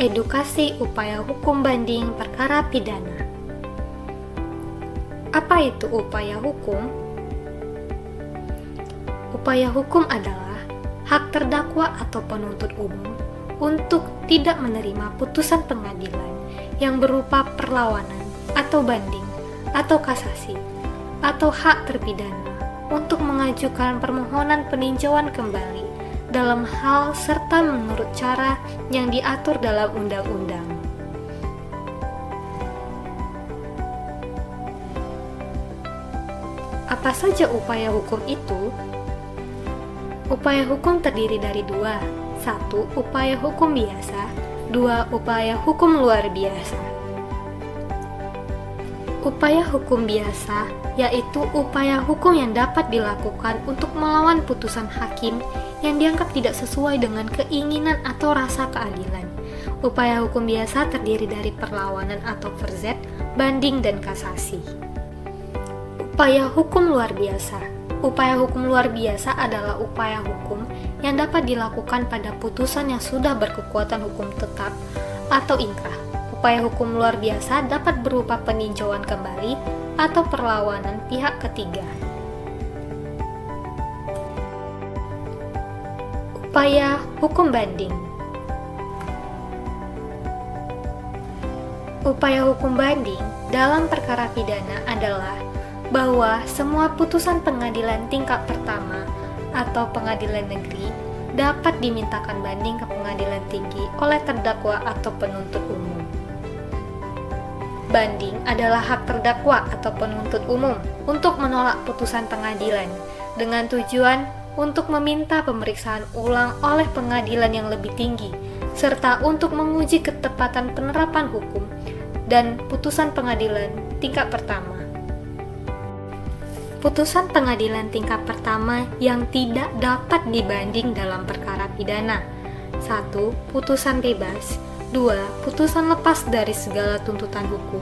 Edukasi upaya hukum banding perkara pidana. Apa itu upaya hukum? Upaya hukum adalah hak terdakwa atau penuntut umum untuk tidak menerima putusan pengadilan yang berupa perlawanan atau banding atau kasasi, atau hak terpidana untuk mengajukan permohonan peninjauan kembali dalam hal serta menurut cara yang diatur dalam undang-undang. Apa saja upaya hukum itu? Upaya hukum terdiri dari dua. 1. Upaya hukum biasa. 2. Upaya hukum luar biasa. Upaya hukum biasa yaitu upaya hukum yang dapat dilakukan untuk melawan putusan hakim yang dianggap tidak sesuai dengan keinginan atau rasa keadilan. Upaya hukum biasa terdiri dari perlawanan atau verzet, banding, dan kasasi. Upaya hukum luar biasa. Upaya hukum luar biasa adalah upaya hukum yang dapat dilakukan pada putusan yang sudah berkekuatan hukum tetap atau ingkrah. Upaya hukum luar biasa dapat berupa peninjauan kembali atau perlawanan pihak ketiga. Upaya hukum banding. Upaya hukum banding dalam perkara pidana adalah bahwa semua putusan pengadilan tingkat pertama atau pengadilan negeri dapat dimintakan banding ke pengadilan tinggi oleh terdakwa atau penuntut umum. Banding adalah hak terdakwa atau penuntut umum untuk menolak putusan pengadilan dengan tujuan untuk meminta pemeriksaan ulang oleh pengadilan yang lebih tinggi, serta untuk menguji ketepatan penerapan hukum dan putusan pengadilan tingkat pertama. Putusan pengadilan tingkat pertama yang tidak dapat dibanding dalam perkara pidana. 1. Putusan bebas. 2. Putusan lepas dari segala tuntutan hukum.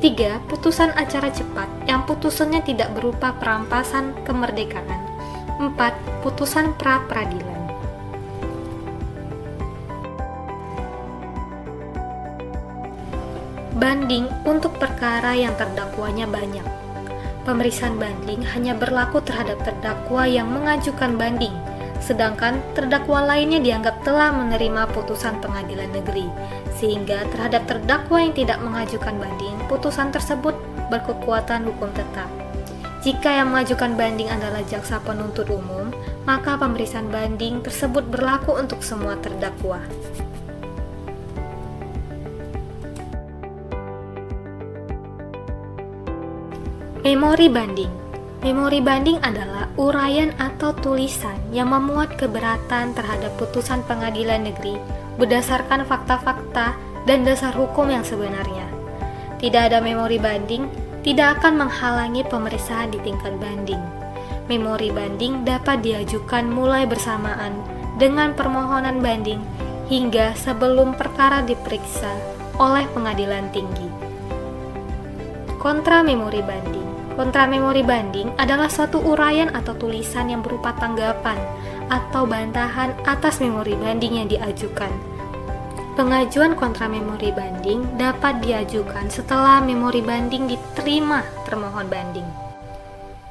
3. Putusan acara cepat yang putusannya tidak berupa perampasan kemerdekaan. 4. Putusan pra-peradilan. Banding untuk perkara yang terdakwanya banyak. Pemeriksaan banding hanya berlaku terhadap terdakwa yang mengajukan banding, sedangkan terdakwa lainnya dianggap telah menerima putusan pengadilan negeri, sehingga terhadap terdakwa yang tidak mengajukan banding, putusan tersebut berkekuatan hukum tetap. Jika yang mengajukan banding adalah jaksa penuntut umum, maka pemeriksaan banding tersebut berlaku untuk semua terdakwa. Memori banding. Memori banding adalah uraian atau tulisan yang memuat keberatan terhadap putusan pengadilan negeri berdasarkan fakta-fakta dan dasar hukum yang sebenarnya. Tidak ada memori banding tidak akan menghalangi pemeriksaan di tingkat banding. Memori banding dapat diajukan mulai bersamaan dengan permohonan banding hingga sebelum perkara diperiksa oleh pengadilan tinggi. Kontra memori banding. Kontra memori banding adalah suatu uraian atau tulisan yang berupa tanggapan atau bantahan atas memori banding yang diajukan. Pengajuan kontra memori banding dapat diajukan setelah memori banding diterima termohon banding.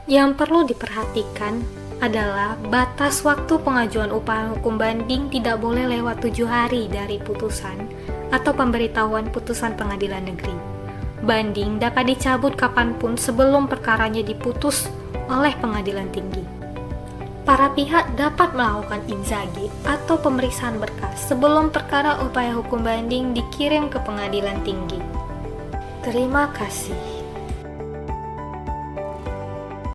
Yang perlu diperhatikan adalah batas waktu pengajuan upaya hukum banding tidak boleh lewat 7 hari dari putusan atau pemberitahuan putusan pengadilan negeri. Banding dapat dicabut kapanpun sebelum perkaranya diputus oleh pengadilan tinggi. Para pihak dapat melakukan inzaghi atau pemeriksaan berkas sebelum perkara upaya hukum banding dikirim ke pengadilan tinggi. Terima kasih.